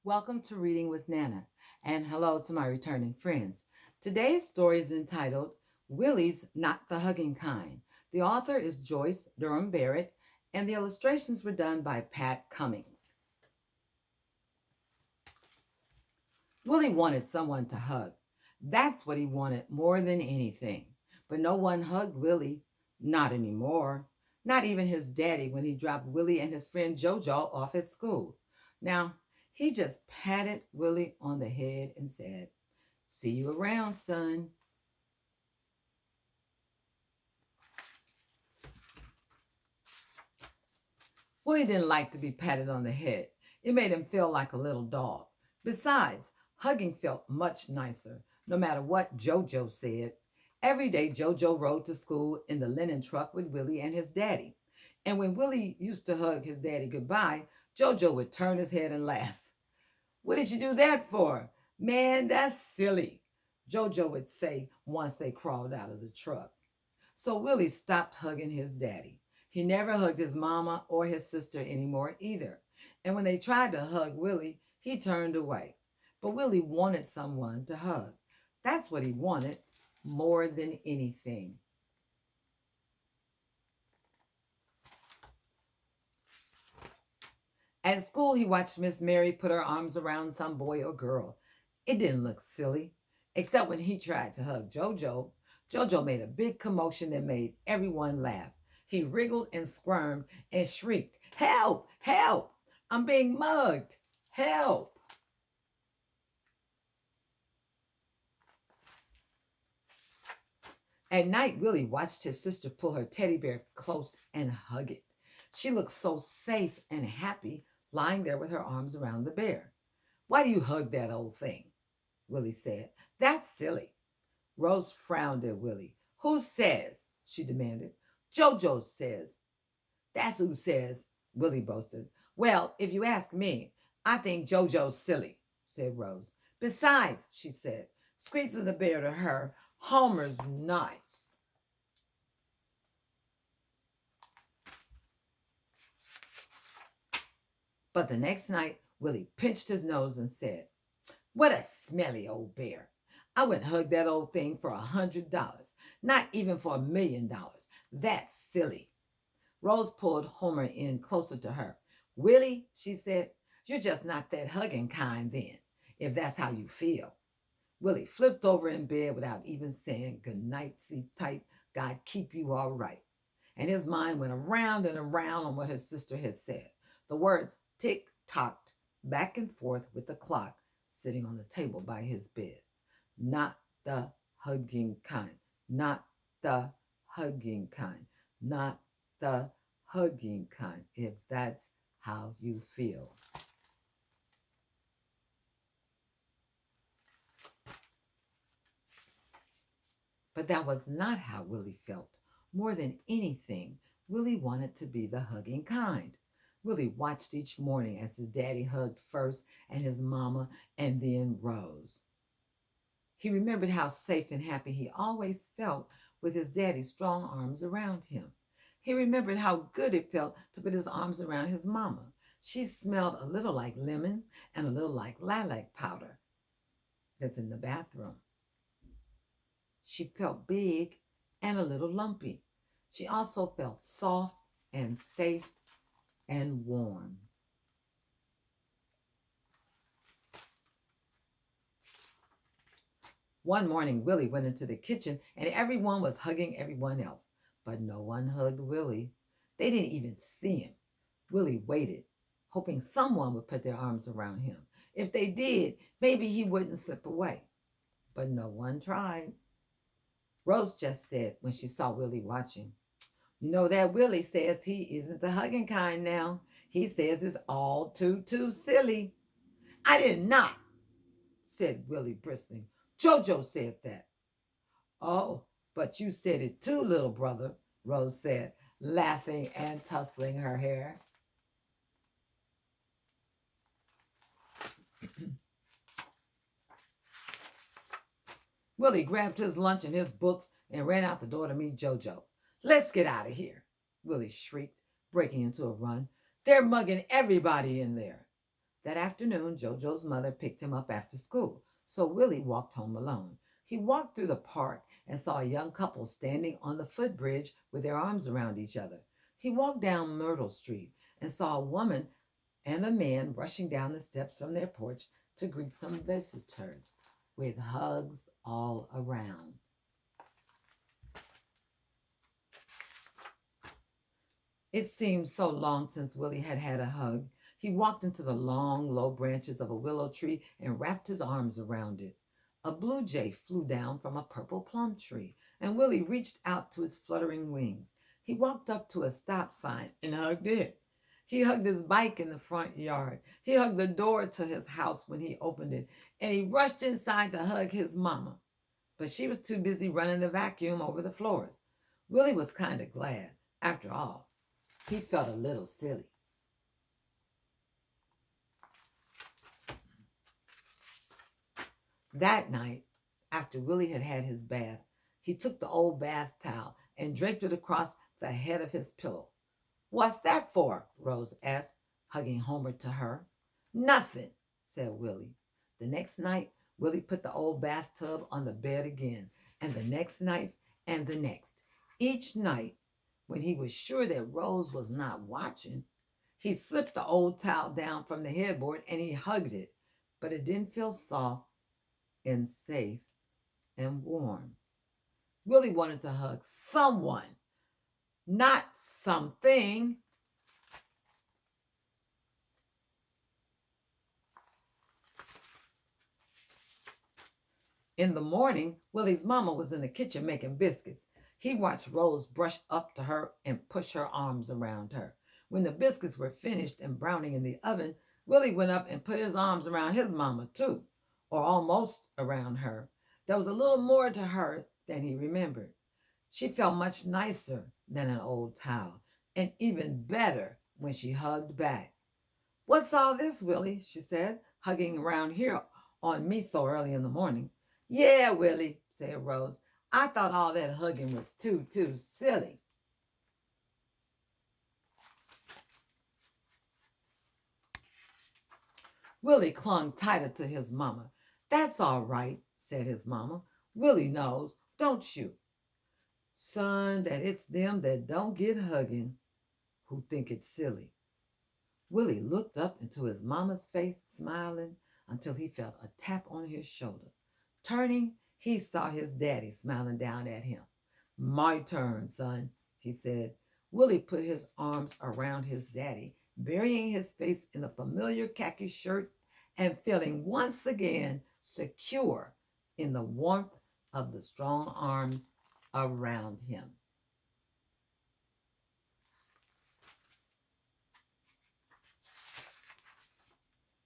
Welcome to Reading with Nana, and hello to my returning friends. Today's story is entitled Willie's Not the Hugging Kind. The author is Joyce Durham Barrett, and the illustrations were done by Pat Cummings. Willie wanted someone to hug. That's what he wanted more than anything. But no one hugged Willie, not anymore. Not even his daddy when he dropped Willie and his friend JoJo off at school. Now, he just patted Willie on the head and said, "See you around, son." Willie didn't like to be patted on the head. It made him feel like a little dog. Besides, hugging felt much nicer, no matter what JoJo said. Every day, JoJo rode to school in the linen truck with Willie and his daddy. And when Willie used to hug his daddy goodbye, JoJo would turn his head and laugh. "What did you do that for? Man, that's silly," JoJo would say once they crawled out of the truck. So Willie stopped hugging his daddy. He never hugged his mama or his sister anymore either. And when they tried to hug Willie, he turned away. But Willie wanted someone to hug. That's what he wanted more than anything. At school, he watched Miss Mary put her arms around some boy or girl. It didn't look silly, except when he tried to hug JoJo. JoJo made a big commotion that made everyone laugh. He wriggled and squirmed and shrieked, "Help! Help! I'm being mugged! Help!" At night, Willie watched his sister pull her teddy bear close and hug it. She looked so safe and happy lying there with her arms around the bear. "Why do you hug that old thing?" Willie said. "That's silly." Rose frowned at Willie. "Who says?" she demanded. "JoJo says." "That's who says," Willie boasted. "Well, if you ask me, I think JoJo's silly," said Rose. "Besides," she said, squeezing the bear to her, "Homer's nice." But the next night, Willie pinched his nose and said, "What a smelly old bear. I wouldn't hug that old thing for $100, not even for $1,000,000. That's silly." Rose pulled Homer in closer to her. "Willie," she said, "you're just not that hugging kind then, if that's how you feel." Willie flipped over in bed without even saying good night, sleep tight, God keep you all right. And his mind went around and around on what his sister had said. The words tick-tocked back and forth with the clock sitting on the table by his bed. Not the hugging kind. Not the hugging kind. Not the hugging kind, if that's how you feel. But that was not how Willie felt. More than anything, Willie wanted to be the hugging kind. Willie watched each morning as his daddy hugged first and his mama and then Rose. He remembered how safe and happy he always felt with his daddy's strong arms around him. He remembered how good it felt to put his arms around his mama. She smelled a little like lemon and a little like lilac powder that's in the bathroom. She felt big and a little lumpy. She also felt soft and safe and warm. One morning, Willie went into the kitchen and everyone was hugging everyone else, but no one hugged Willie. They didn't even see him. Willie waited, hoping someone would put their arms around him. If they did, maybe he wouldn't slip away. But no one tried. Rose just said when she saw Willie watching, "You know that Willie says he isn't the hugging kind now. He says it's all too silly." "I did not," said Willie, bristling. "JoJo said that." "Oh, but you said it too, little brother," Rose said, laughing and tussling her hair. Willie grabbed his lunch and his books and ran out the door to meet JoJo. "Let's get out of here," Willie shrieked, breaking into a run. "They're mugging everybody in there." That afternoon, JoJo's mother picked him up after school, so Willie walked home alone. He walked through the park and saw a young couple standing on the footbridge with their arms around each other. He walked down Myrtle Street and saw a woman and a man rushing down the steps from their porch to greet some visitors with hugs all around. It seemed so long since Willie had had a hug. He walked into the long, low branches of a willow tree and wrapped his arms around it. A blue jay flew down from a purple plum tree, and Willie reached out to his fluttering wings. He walked up to a stop sign and hugged it. He hugged his bike in the front yard. He hugged the door to his house when he opened it, and he rushed inside to hug his mama. But she was too busy running the vacuum over the floors. Willie was kind of glad. After all, he felt a little silly. That night, after Willie had had his bath, he took the old bath towel and draped it across the head of his pillow. "What's that for?" Rose asked, hugging Homer to her. "Nothing," said Willie. The next night, Willie put the old bathtub on the bed again, and the next night, and the next. Each night, when he was sure that Rose was not watching, he slipped the old towel down from the headboard and he hugged it, but it didn't feel soft and safe and warm. Willie wanted to hug someone, not something. In the morning, Willie's mama was in the kitchen making biscuits. He watched Rose brush up to her and push her arms around her. When the biscuits were finished and browning in the oven, Willie went up and put his arms around his mama too, or almost around her. There was a little more to her than he remembered. She felt much nicer than an old towel, and even better when she hugged back. "What's all this, Willie?" she said, "hugging around here on me so early in the morning." "Yeah, Willie," said Rose. "I thought all that hugging was too silly." Willie clung tighter to his mama. "That's all right," said his mama. "Willie knows, don't you, son, that it's them that don't get hugging who think it's silly." Willie looked up into his mama's face, smiling until he felt a tap on his shoulder. Turning, he saw his daddy smiling down at him. "My turn, son," he said. Willie put his arms around his daddy, burying his face in the familiar khaki shirt and feeling once again secure in the warmth of the strong arms around him.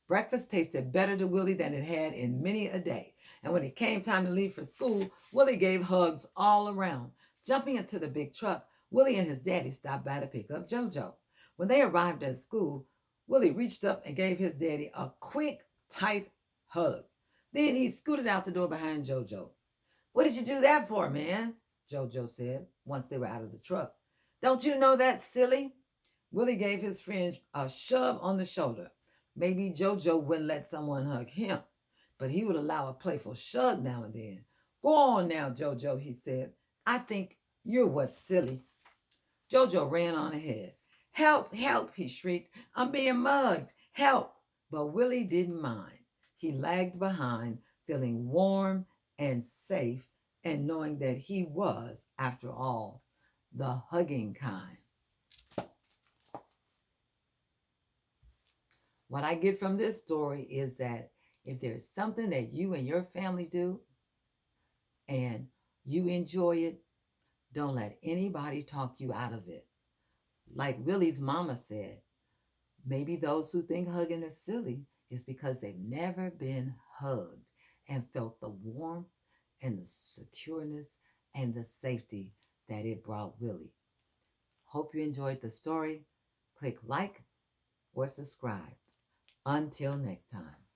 Breakfast tasted better to Willie than it had in many a day. And when it came time to leave for school, Willie gave hugs all around. Jumping into the big truck, Willie and his daddy stopped by to pick up JoJo. When they arrived at school, Willie reached up and gave his daddy a quick, tight hug. Then he scooted out the door behind JoJo. "What did you do that for, man?" JoJo said once they were out of the truck. "Don't you know that's silly?" Willie gave his friend a shove on the shoulder. Maybe JoJo wouldn't let someone hug him, but he would allow a playful shove now and then. "Go on now, JoJo," he said. "I think you're what's silly." JoJo ran on ahead. "Help, help," he shrieked. "I'm being mugged. Help." But Willie didn't mind. He lagged behind, feeling warm and safe, and knowing that he was, after all, the hugging kind. What I get from this story is that if there's something that you and your family do and you enjoy it, don't let anybody talk you out of it. Like Willie's mama said, maybe those who think hugging is silly is because they've never been hugged and felt the warmth and the secureness and the safety that it brought Willie. Hope you enjoyed the story. Click like or subscribe. Until next time.